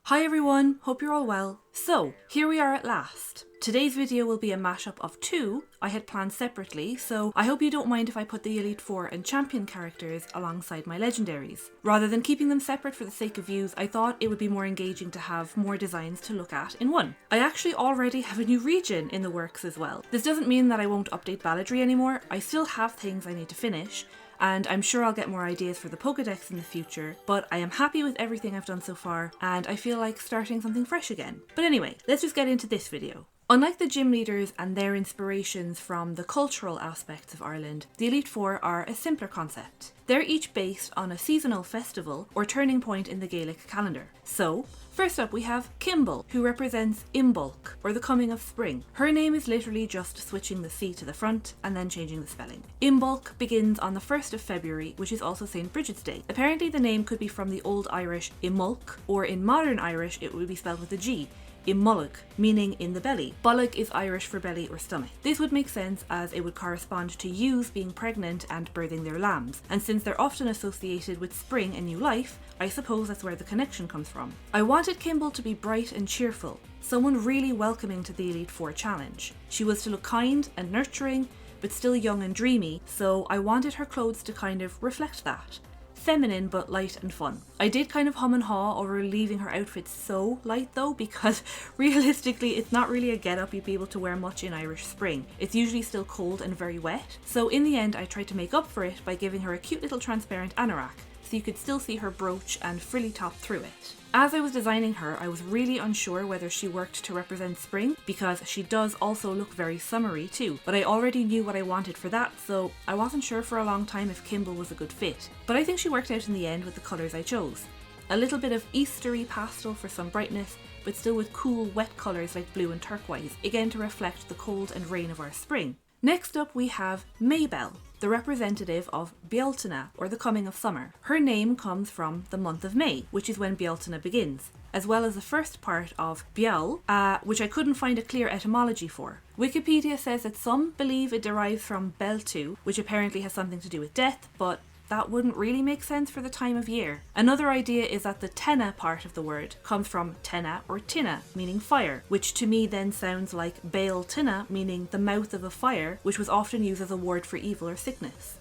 Hi everyone, hope you're all well. So, here we are at last. Today's video will be a mashup of two I had planned separately, so I hope you don't mind if I put the Elite Four and Champion characters alongside my Legendaries. Rather than keeping them separate for the sake of views, I thought it would be more engaging to have more designs to look at in one. I actually already have a new region in the works as well. This doesn't mean that I won't update Balladry anymore, I still have things I need to finish, and I'm sure I'll get more ideas for the Pokédex in the future, but I am happy with everything I've done so far, and I feel like starting something fresh again. But anyway, let's just get into this video. Unlike the gym leaders and their inspirations from the cultural aspects of Ireland, the Elite Four are a simpler concept. They're each based on a seasonal festival or turning point in the Gaelic calendar. So, first up we have Kimble, who represents Imbolc, or the coming of spring. Her name is literally just switching the C to the front and then changing the spelling. Imbolc begins on the 1st of February, which is also St. Bridget's Day. Apparently the name could be from the Old Irish Imolc, or in modern Irish it would be spelled with a G. Imbolc, meaning in the belly. Bollock is Irish for belly or stomach. This would make sense as it would correspond to ewes being pregnant and birthing their lambs, and since they're often associated with spring and new life, I suppose that's where the connection comes from. I wanted Kimble to be bright and cheerful, someone really welcoming to the Elite Four challenge. She was to look kind and nurturing, but still young and dreamy, so I wanted her clothes to kind of reflect that. Feminine but light and fun. I did kind of hum and haw over leaving her outfit so light though, because realistically it's not really a get-up you'd be able to wear much in Irish spring. It's usually still cold and very wet, so in the end I tried to make up for it by giving her a cute little transparent anorak, so you could still see her brooch and frilly top through it. As I was designing her, I was really unsure whether she worked to represent spring, because she does also look very summery too, but I already knew what I wanted for that, so I wasn't sure for a long time if Kimble was a good fit. But I think she worked out in the end with the colours I chose. A little bit of Eastery pastel for some brightness, but still with cool wet colours like blue and turquoise, again to reflect the cold and rain of our spring. Next up we have Maybel, the representative of Beltane, or the coming of summer. Her name comes from the month of May, which is when Beltane begins, as well as the first part of Beal, which I couldn't find a clear etymology for. Wikipedia says that some believe it derives from Beltu, which apparently has something to do with death, but that wouldn't really make sense for the time of year. Another idea is that the Tena part of the word comes from Tena or Tina, meaning fire, which to me then sounds like Baal Tina, meaning the mouth of a fire, which was often used as a word for evil or sickness.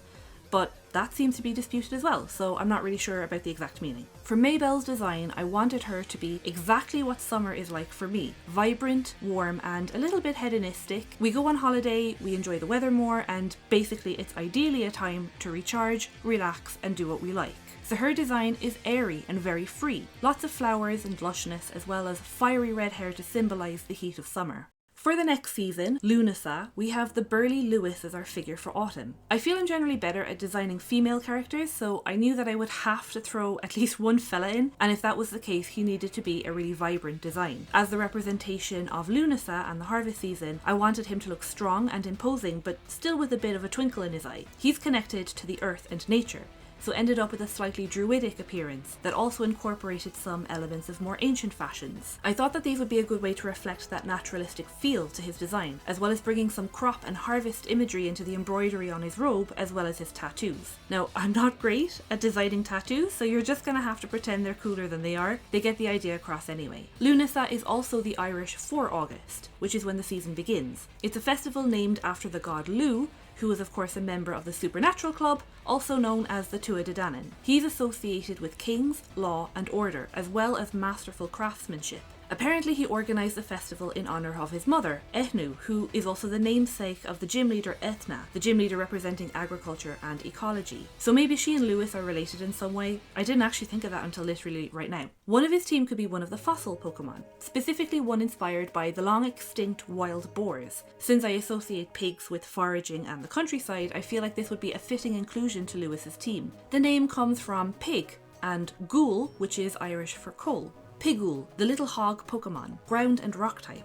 But that seems to be disputed as well, so I'm not really sure about the exact meaning. For Maybel's design, I wanted her to be exactly what summer is like for me. Vibrant, warm, and a little bit hedonistic. We go on holiday, we enjoy the weather more, and basically it's ideally a time to recharge, relax, and do what we like. So her design is airy and very free. Lots of flowers and lushness, as well as fiery red hair to symbolise the heat of summer. For the next season, Lughnasadh, we have the burly Lewis as our figure for autumn. I feel I'm generally better at designing female characters, so I knew that I would have to throw at least one fella in, and if that was the case, he needed to be a really vibrant design. As the representation of Lughnasadh and the harvest season, I wanted him to look strong and imposing, but still with a bit of a twinkle in his eye. He's connected to the earth and nature, so ended up with a slightly druidic appearance that also incorporated some elements of more ancient fashions. I thought that these would be a good way to reflect that naturalistic feel to his design, as well as bringing some crop and harvest imagery into the embroidery on his robe, as well as his tattoos. Now, I'm not great at designing tattoos, so you're just gonna have to pretend they're cooler than they are. They get the idea across anyway. Lughnasadh is also the Irish for August, which is when the season begins. It's a festival named after the god Lugh, who is of course a member of the Supernatural Club, also known as the Tuatha Dé Danann. He's associated with kings, law and order, as well as masterful craftsmanship. Apparently he organised the festival in honour of his mother, Ehnu, who is also the namesake of the gym leader Ethna, the gym leader representing agriculture and ecology. So maybe she and Lewis are related in some way. I didn't actually think of that until literally right now. One of his team could be one of the fossil Pokemon, specifically one inspired by the long extinct wild boars. Since I associate pigs with foraging and the countryside, I feel like this would be a fitting inclusion to Lewis's team. The name comes from pig and ghoul, which is Irish for coal. Pigul, the little hog Pokemon, ground and rock type.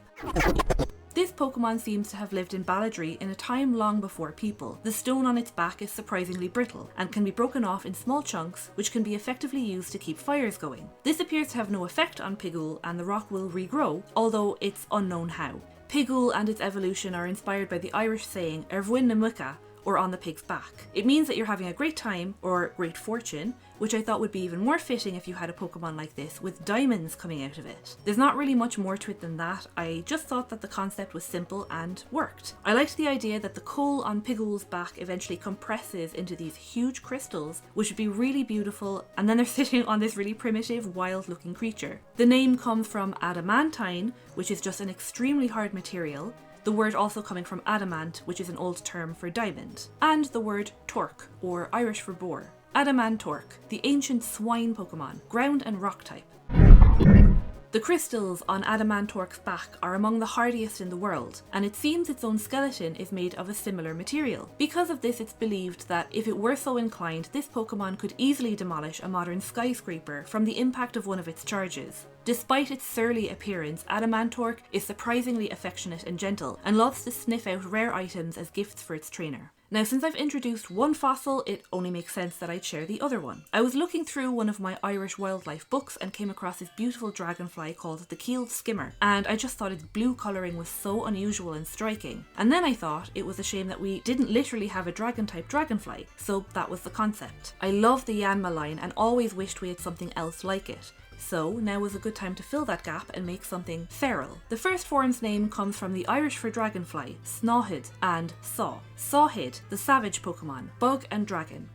This Pokemon seems to have lived in Balladry in a time long before people. The stone on its back is surprisingly brittle and can be broken off in small chunks, which can be effectively used to keep fires going. This appears to have no effect on Pigul, and the rock will regrow, although it's unknown how. Pigul and its evolution are inspired by the Irish saying Erfwin na mucha, or on the pig's back. It means that you're having a great time or great fortune, which I thought would be even more fitting if you had a Pokemon like this with diamonds coming out of it. There's not really much more to it than that. I just thought that the concept was simple and worked. I liked the idea that the coal on Piggl's back eventually compresses into these huge crystals, which would be really beautiful, and then they're sitting on this really primitive, wild-looking creature. The name comes from adamantine, which is just an extremely hard material, the word also coming from adamant, which is an old term for diamond, and the word torque, or Irish for boar. Adamantorque, the ancient swine Pokemon, ground and rock type. The crystals on Adamantorque's back are among the hardiest in the world, and it seems its own skeleton is made of a similar material. Because of this, it's believed that if it were so inclined, this Pokemon could easily demolish a modern skyscraper from the impact of one of its charges. Despite its surly appearance, Adamantorque is surprisingly affectionate and gentle, and loves to sniff out rare items as gifts for its trainer. Now, since I've introduced one fossil, it only makes sense that I'd share the other one. I was looking through one of my Irish wildlife books and came across this beautiful dragonfly called the keeled skimmer, and I just thought its blue colouring was so unusual and striking. And then I thought it was a shame that we didn't literally have a dragon-type dragonfly, so that was the concept. I love the Yanma line and always wished we had something else like it. So now was a good time to fill that gap and make something feral. The first form's name comes from the Irish for dragonfly, Snawhead, and Saw. Sawhead, the savage Pokemon, bug and dragon.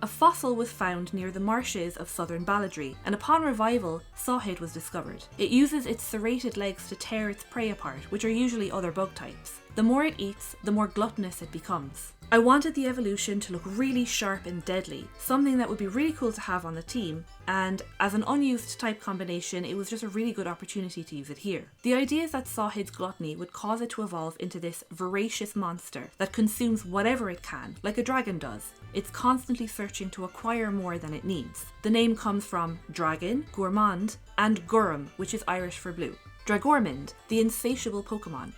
A fossil was found near the marshes of southern Balladry, and upon revival, Sawhead was discovered. It uses its serrated legs to tear its prey apart, which are usually other bug types. The more it eats, the more gluttonous it becomes. I wanted the evolution to look really sharp and deadly, something that would be really cool to have on the team, and as an unused type combination, it was just a really good opportunity to use it here. The idea is that Sawhead's gluttony would cause it to evolve into this voracious monster that consumes whatever it can, like a dragon does. It's constantly searching to acquire more than it needs. The name comes from dragon, gourmand, and gurum, which is Irish for blue. Dragormand, the insatiable Pokemon.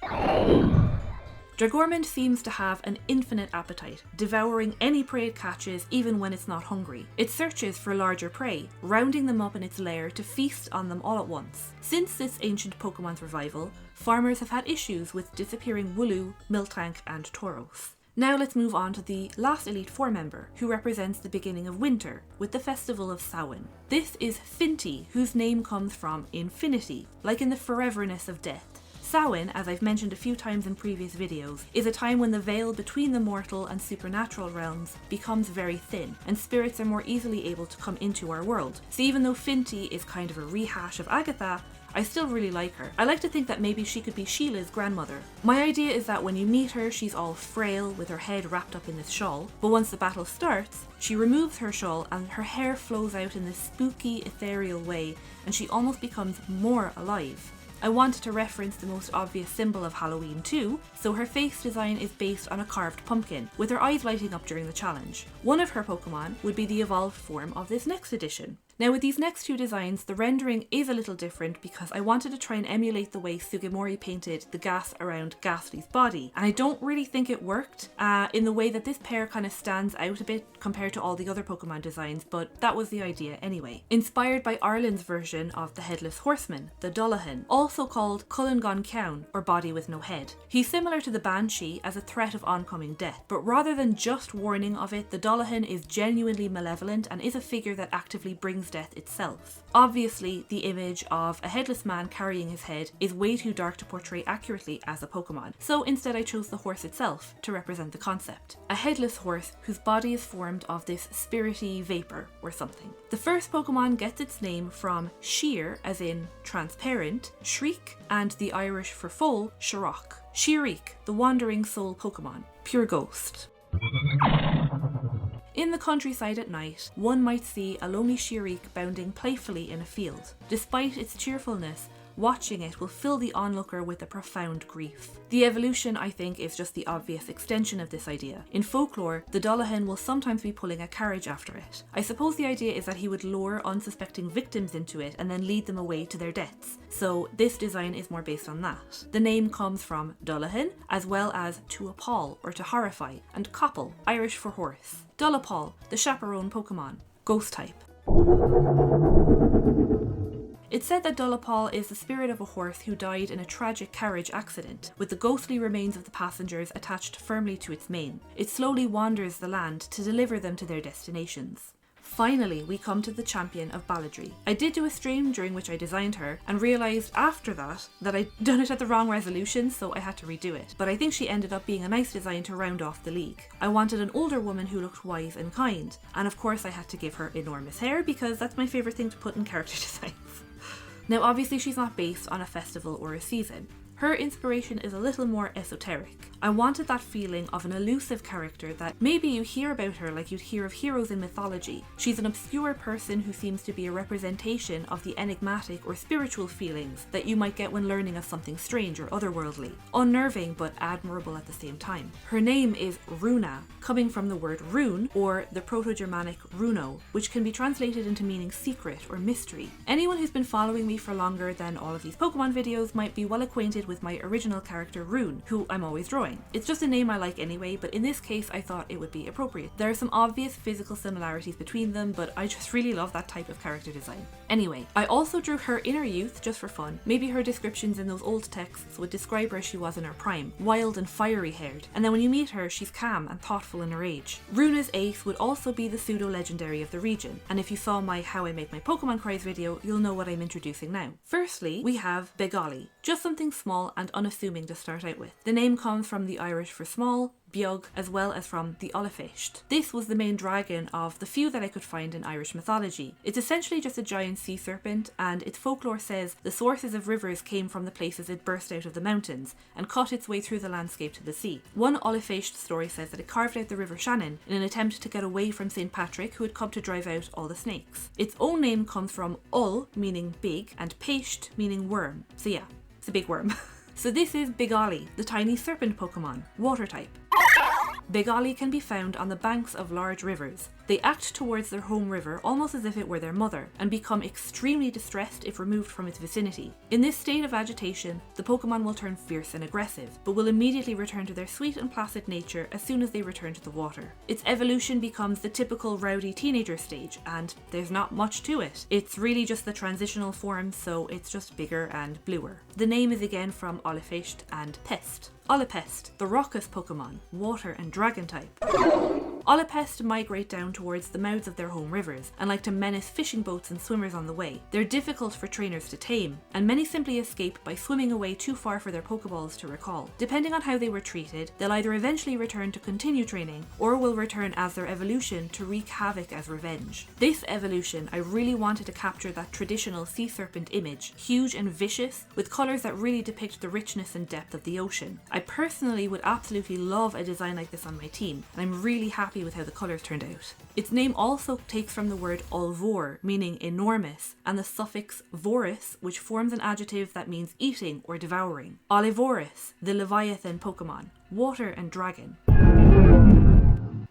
Dragormand seems to have an infinite appetite, devouring any prey it catches even when it's not hungry. It searches for larger prey, rounding them up in its lair to feast on them all at once. Since this ancient Pokemon's revival, farmers have had issues with disappearing Wooloo, Miltank, and Tauros. Now let's move on to the last Elite Four member, who represents the beginning of winter, with the Festival of Samhain. This is Finty, whose name comes from infinity, like in the foreverness of death. Samhain, as I've mentioned a few times in previous videos, is a time when the veil between the mortal and supernatural realms becomes very thin, and spirits are more easily able to come into our world. So even though Finty is kind of a rehash of Agatha, I still really like her. I like to think that maybe she could be Sheila's grandmother. My idea is that when you meet her, she's all frail with her head wrapped up in this shawl, but once the battle starts, she removes her shawl and her hair flows out in this spooky, ethereal way, and she almost becomes more alive. I wanted to reference the most obvious symbol of Halloween too, so her face design is based on a carved pumpkin, with her eyes lighting up during the challenge. One of her Pokemon would be the evolved form of this next edition. Now with these next two designs, the rendering is a little different because I wanted to try and emulate the way Sugimori painted the gas around Ghastly's body, and I don't really think it worked in the way that this pair kind of stands out a bit compared to all the other Pokemon designs, but that was the idea anyway. Inspired by Arlen's version of the Headless Horseman, the Dullahan, also called Cullingon Cown, or Body with No Head. He's similar to the Banshee as a threat of oncoming death, but rather than just warning of it, the Dullahan is genuinely malevolent and is a figure that actively brings death itself. Obviously, the image of a headless man carrying his head is way too dark to portray accurately as a Pokemon, so instead I chose the horse itself to represent the concept. A headless horse whose body is formed of this spirity vapor or something. The first Pokemon gets its name from sheer, as in transparent, shriek, and the Irish for foal, Shirok. Shirik, the wandering soul Pokemon, pure ghost. In the countryside at night, one might see a lonely Shirik bounding playfully in a field. Despite its cheerfulness, watching it will fill the onlooker with a profound grief. The evolution, I think, is just the obvious extension of this idea. In folklore, the Dullahan will sometimes be pulling a carriage after it. I suppose the idea is that he would lure unsuspecting victims into it and then lead them away to their deaths. So this design is more based on that. The name comes from Dullahan, as well as to appall or to horrify, and Coppel, Irish for horse. Dullapall, the chaperone Pokemon, ghost type. It's said that Dudley is the spirit of a horse who died in a tragic carriage accident, with the ghostly remains of the passengers attached firmly to its mane. It slowly wanders the land to deliver them to their destinations. Finally, we come to the champion of balladry. I did do a stream during which I designed her and realised after that I'd done it at the wrong resolution, so I had to redo it. But I think she ended up being a nice design to round off the league. I wanted an older woman who looked wise and kind, and of course I had to give her enormous hair because that's my favourite thing to put in character designs. Now obviously she's not based on a festival or a season. Her inspiration is a little more esoteric. I wanted that feeling of an elusive character that maybe you hear about her like you'd hear of heroes in mythology. She's an obscure person who seems to be a representation of the enigmatic or spiritual feelings that you might get when learning of something strange or otherworldly. Unnerving but admirable at the same time. Her name is Runa, coming from the word rune or the Proto-Germanic runo, which can be translated into meaning secret or mystery. Anyone who's been following me for longer than all of these Pokemon videos might be well acquainted with my original character Rune, who I'm always drawing. It's just a name I like anyway, but in this case I thought it would be appropriate. There are some obvious physical similarities between them, but I just really love that type of character design. Anyway, I also drew her inner youth just for fun. Maybe her descriptions in those old texts would describe her as she was in her prime, wild and fiery haired, and then when you meet her she's calm and thoughtful in her age. Runa's ace would also be the pseudo-legendary of the region, and if you saw my How I Make My Pokemon Cries video, you'll know what I'm introducing now. Firstly, we have Begolly, just something small and unassuming to start out with. The name comes from the Irish for small, Beag, as well as from the Olifisht. This was the main dragon of the few that I could find in Irish mythology. It's essentially just a giant sea serpent, and its folklore says the sources of rivers came from the places it burst out of the mountains and cut its way through the landscape to the sea. One Olifisht story says that it carved out the River Shannon in an attempt to get away from St. Patrick, who had come to drive out all the snakes. Its own name comes from Ul, meaning big, and Peisht, meaning worm. So yeah, it's a big worm. So this is Begolly, the tiny serpent Pokemon, water type. Begolly can be found on the banks of large rivers. They act towards their home river almost as if it were their mother, and become extremely distressed if removed from its vicinity. In this state of agitation, the Pokemon will turn fierce and aggressive, but will immediately return to their sweet and placid nature as soon as they return to the water. Its evolution becomes the typical rowdy teenager stage, and there's not much to it. It's really just the transitional form, so it's just bigger and bluer. The name is again from Olifisht and Pest. Olipest, the raucous Pokemon, water and dragon type. Olipest migrate down towards the mouths of their home rivers and like to menace fishing boats and swimmers on the way. They're difficult for trainers to tame, and many simply escape by swimming away too far for their Pokeballs to recall. Depending on how they were treated, they'll either eventually return to continue training, or will return as their evolution to wreak havoc as revenge. This evolution, I really wanted to capture that traditional sea serpent image, huge and vicious, with colours that really depict the richness and depth of the ocean. I personally would absolutely love a design like this on my team, and I'm really happy with how the colours turned out. Its name also takes from the word olvor, meaning enormous, and the suffix vorus, which forms an adjective that means eating or devouring. Olivorus, the Leviathan Pokemon, water and dragon.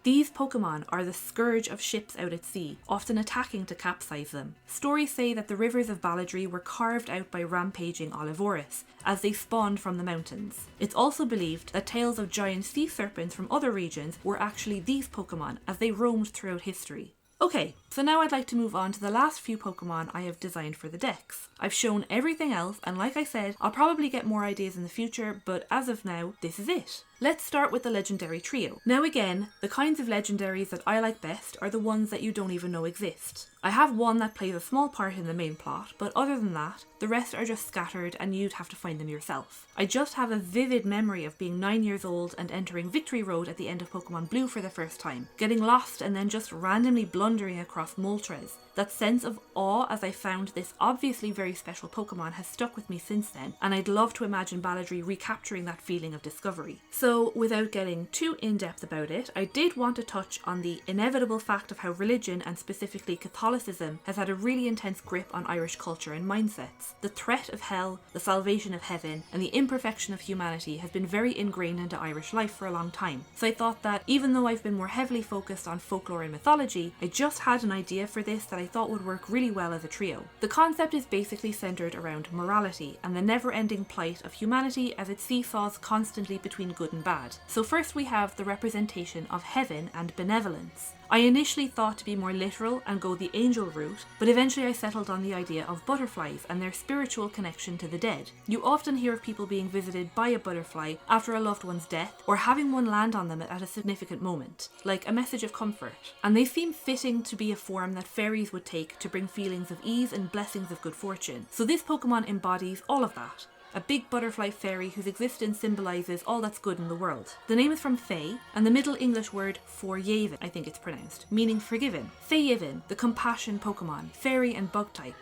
These Pokemon are the scourge of ships out at sea, often attacking to capsize them. Stories say that the rivers of Balladry were carved out by rampaging Olivorus as they spawned from the mountains. It's also believed that tales of giant sea serpents from other regions were actually these Pokemon as they roamed throughout history. Okay, so now I'd like to move on to the last few Pokemon I have designed for the decks. I've shown everything else, and like I said, I'll probably get more ideas in the future, but as of now, this is it. Let's start with the Legendary Trio. Now again, the kinds of Legendaries that I like best are the ones that you don't even know exist. I have one that plays a small part in the main plot, but other than that, the rest are just scattered and you'd have to find them yourself. I just have a vivid memory of being 9 years old and entering Victory Road at the end of Pokemon Blue for the first time, getting lost and then just randomly blundering across Moltres. That sense of awe as I found this obviously very special Pokemon has stuck with me since then, and I'd love to imagine Balladry recapturing that feeling of discovery. So without getting too in-depth about it, I did want to touch on the inevitable fact of how religion, and specifically Catholicism, has had a really intense grip on Irish culture and mindsets. The threat of hell, the salvation of heaven, and the imperfection of humanity has been very ingrained into Irish life for a long time. So I thought that even though I've been more heavily focused on folklore and mythology, I just had an idea for this that I thought would work really well as a trio. The concept is basically centered around morality and the never-ending plight of humanity as it seesaws constantly between good and bad. So first we have the representation of heaven and benevolence. I initially thought to be more literal and go the angel route, but eventually I settled on the idea of butterflies and their spiritual connection to the dead. You often hear of people being visited by a butterfly after a loved one's death, or having one land on them at a significant moment, like a message of comfort. And they seem fitting to be a form that fairies would take to bring feelings of ease and blessings of good fortune. So this Pokemon embodies all of that. A big butterfly fairy whose existence symbolises all that's good in the world. The name is from Fey, and the Middle English word Forgiven, I think it's pronounced, meaning forgiven. Feyiven, the compassion Pokemon, fairy and bug type.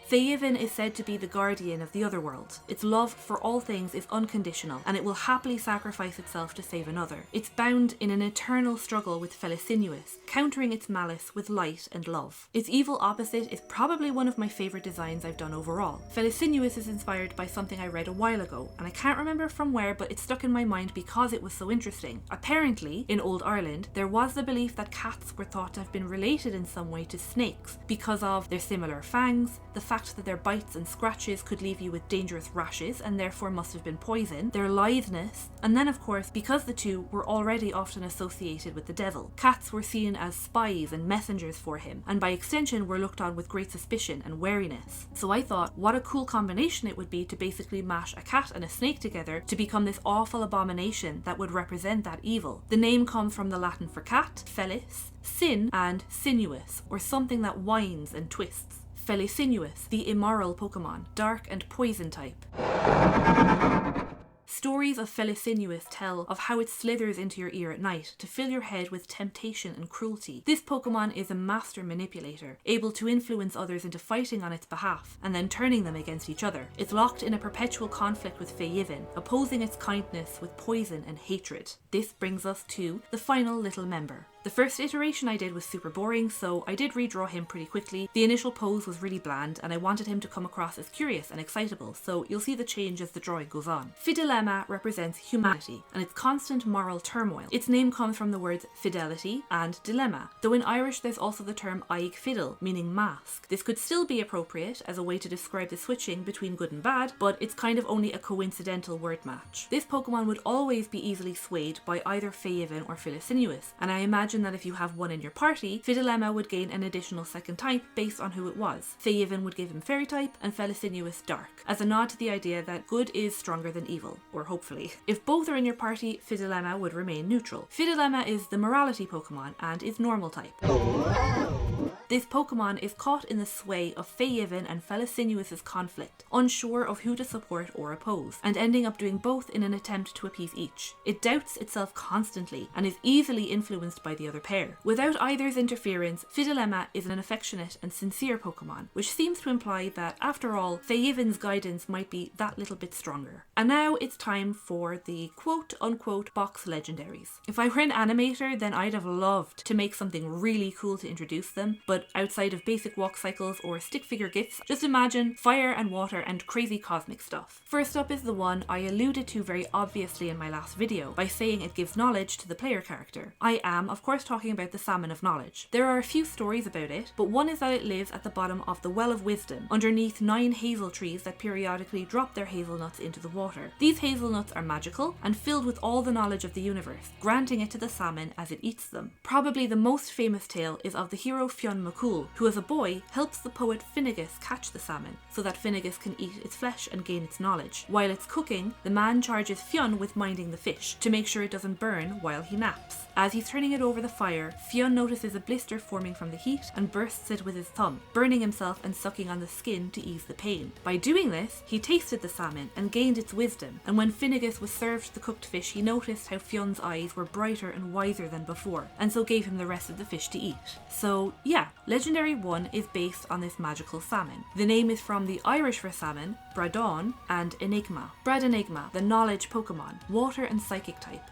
Feyiven is said to be the guardian of the otherworld. Its love for all things is unconditional, and it will happily sacrifice itself to save another. It's bound in an eternal struggle with Felisinuous, countering its malice with light and love. Its evil opposite is probably one of my favourite designs I've done overall. Felisinuous is inspired by something I read a while ago, and I can't remember from where, but it stuck in my mind because it was so interesting. Apparently, in Old Ireland, there was the belief that cats were thought to have been related in some way to snakes because of their similar fangs, the fact that their bites and scratches could leave you with dangerous rashes and therefore must have been poison, their litheness, and then of course, because the two were already often associated with the devil, cats were seen as spies and messengers for him, and by extension were looked on with great suspicion and wariness. So I thought, what a cool combination it would be to basically mash a cat and a snake together to become this awful abomination that would represent that evil. The name comes from the Latin for cat, felis, sin, and sinuous, or something that winds and twists. Felisinuous, the immoral Pokemon, dark and poison type. Stories of Felisinuous tell of how it slithers into your ear at night to fill your head with temptation and cruelty. This Pokemon is a master manipulator, able to influence others into fighting on its behalf, and then turning them against each other. It's locked in a perpetual conflict with Feyiven, opposing its kindness with poison and hatred. This brings us to the final little member. The first iteration I did was super boring, so I did redraw him pretty quickly. The initial pose was really bland, and I wanted him to come across as curious and excitable, so you'll see the change as the drawing goes on. Fidilemma represents humanity and its constant moral turmoil. Its name comes from the words fidelity and dilemma, though in Irish there's also the term aig fidel, meaning mask. This could still be appropriate as a way to describe the switching between good and bad, but it's kind of only a coincidental word match. This Pokemon would always be easily swayed by either Feyiven or Felisinuous, and I imagine that if you have one in your party, Fidilemma would gain an additional second type based on who it was. Feyiven would give him fairy type and Felisinuous dark, as a nod to the idea that good is stronger than evil, or hopefully. If both are in your party, Fidilemma would remain neutral. Fidilemma is the morality Pokemon and is normal type. This Pokemon is caught in the sway of Feyiven and Felisinuous' conflict, unsure of who to support or oppose, and ending up doing both in an attempt to appease each. It doubts itself constantly and is easily influenced by the other pair. Without either's interference, Fidilemma is an affectionate and sincere Pokemon, which seems to imply that, after all, Feyiven's guidance might be that little bit stronger. And now it's time for the quote-unquote box legendaries. If I were an animator, then I'd have loved to make something really cool to introduce them, but outside of basic walk cycles or stick figure gifts, just imagine fire and water and crazy cosmic stuff. First up is the one I alluded to very obviously in my last video by saying it gives knowledge to the player character. I am, of course, talking about the Salmon of Knowledge. There are a few stories about it, but one is that it lives at the bottom of the Well of Wisdom, underneath 9 hazel trees that periodically drop their hazelnuts into the water. These hazelnuts are magical and filled with all the knowledge of the universe, granting it to the salmon as it eats them. Probably the most famous tale is of the hero Fionn McCool, who as a boy helps the poet Finnegas catch the salmon, so that Finnegas can eat its flesh and gain its knowledge. While it's cooking, the man charges Fionn with minding the fish, to make sure it doesn't burn while he naps. As he's turning it over the fire, Fionn notices a blister forming from the heat and bursts it with his thumb, burning himself and sucking on the skin to ease the pain. By doing this, he tasted the salmon and gained its wisdom, and when Finnegas was served the cooked fish, he noticed how Fionn's eyes were brighter and wiser than before, and so gave him the rest of the fish to eat. So yeah, Legendary 1 is based on this magical salmon. The name is from the Irish for salmon, Bradán, and Enigma. Bradenigma, the knowledge Pokemon, water and psychic type.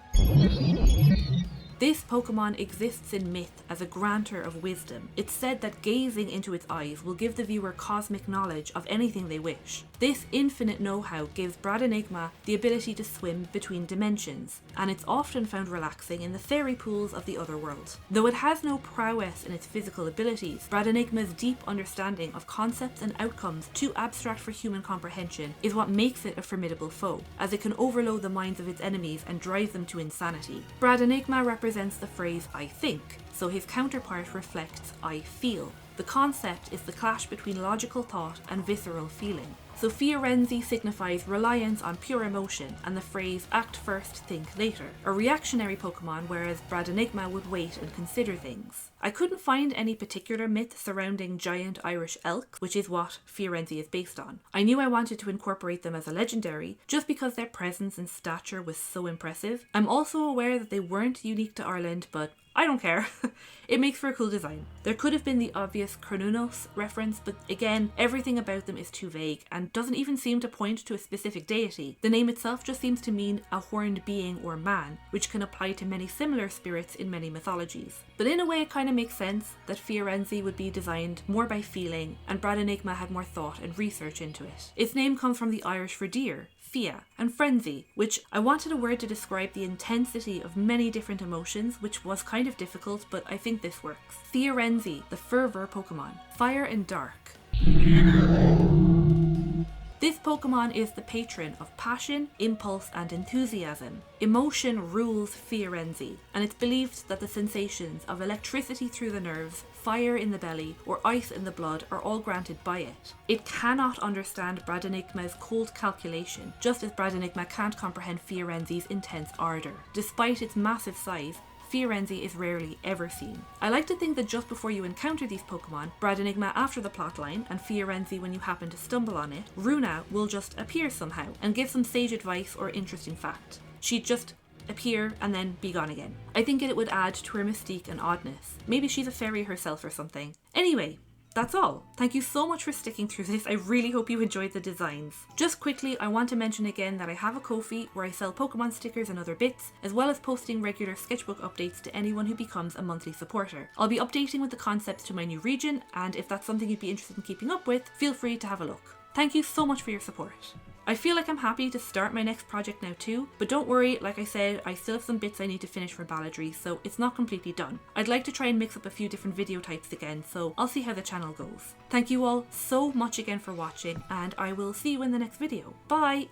This Pokemon exists in myth as a granter of wisdom. It's said that gazing into its eyes will give the viewer cosmic knowledge of anything they wish. This infinite know-how gives Bradenigma the ability to swim between dimensions, and it's often found relaxing in the fairy pools of the other world. Though it has no prowess in its physical abilities, Bradenigma's deep understanding of concepts and outcomes too abstract for human comprehension is what makes it a formidable foe, as it can overload the minds of its enemies and drive them to insanity. Bradenigma represents represents the phrase I think, so his counterpart reflects I feel. The concept is the clash between logical thought and visceral feeling. So Fiorenzi signifies reliance on pure emotion and the phrase act first, think later. A reactionary Pokemon, whereas Bradynigma would wait and consider things. I couldn't find any particular myth surrounding giant Irish elk, which is what Fiorenzi is based on. I knew I wanted to incorporate them as a legendary, just because their presence and stature was so impressive. I'm also aware that they weren't unique to Ireland, but I don't care. It makes for a cool design. There could have been the obvious Cronunos reference, but again, everything about them is too vague and doesn't even seem to point to a specific deity. The name itself just seems to mean a horned being or man, which can apply to many similar spirits in many mythologies. But in a way it kind of makes sense that Fiorenzi would be designed more by feeling and Bradynigma had more thought and research into it. Its name comes from the Irish for deer, Fia, and frenzy, which I wanted a word to describe the intensity of many different emotions, which was kind of difficult, but I think this works. Fiorenzi, the fervor Pokemon, fire and dark. This Pokemon is the patron of passion, impulse, and enthusiasm. Emotion rules Fiorenzi, and it's believed that the sensations of electricity through the nerves, fire in the belly, or ice in the blood are all granted by it. It cannot understand Bradynigma's cold calculation, just as Bradynigma can't comprehend Fiorenzi's intense ardour. Despite its massive size, Fiorenzi is rarely ever seen. I like to think that just before you encounter these Pokemon, Bradynigma after the plotline, and Fiorenzi when you happen to stumble on it, Runa will just appear somehow and give some sage advice or interesting fact. She'd just appear and then be gone again. I think it would add to her mystique and oddness. Maybe she's a fairy herself or something. Anyway, that's all. Thank you so much for sticking through this. I really hope you enjoyed the designs. Just quickly, I want to mention again that I have a Ko-fi where I sell Pokemon stickers and other bits, as well as posting regular sketchbook updates to anyone who becomes a monthly supporter. I'll be updating with the concepts to my new region, and if that's something you'd be interested in keeping up with, feel free to have a look. Thank you so much for your support. I feel like I'm happy to start my next project now too, but don't worry, like I said, I still have some bits I need to finish for Balladry, so it's not completely done. I'd like to try and mix up a few different video types again, so I'll see how the channel goes. Thank you all so much again for watching, and I will see you in the next video. Bye!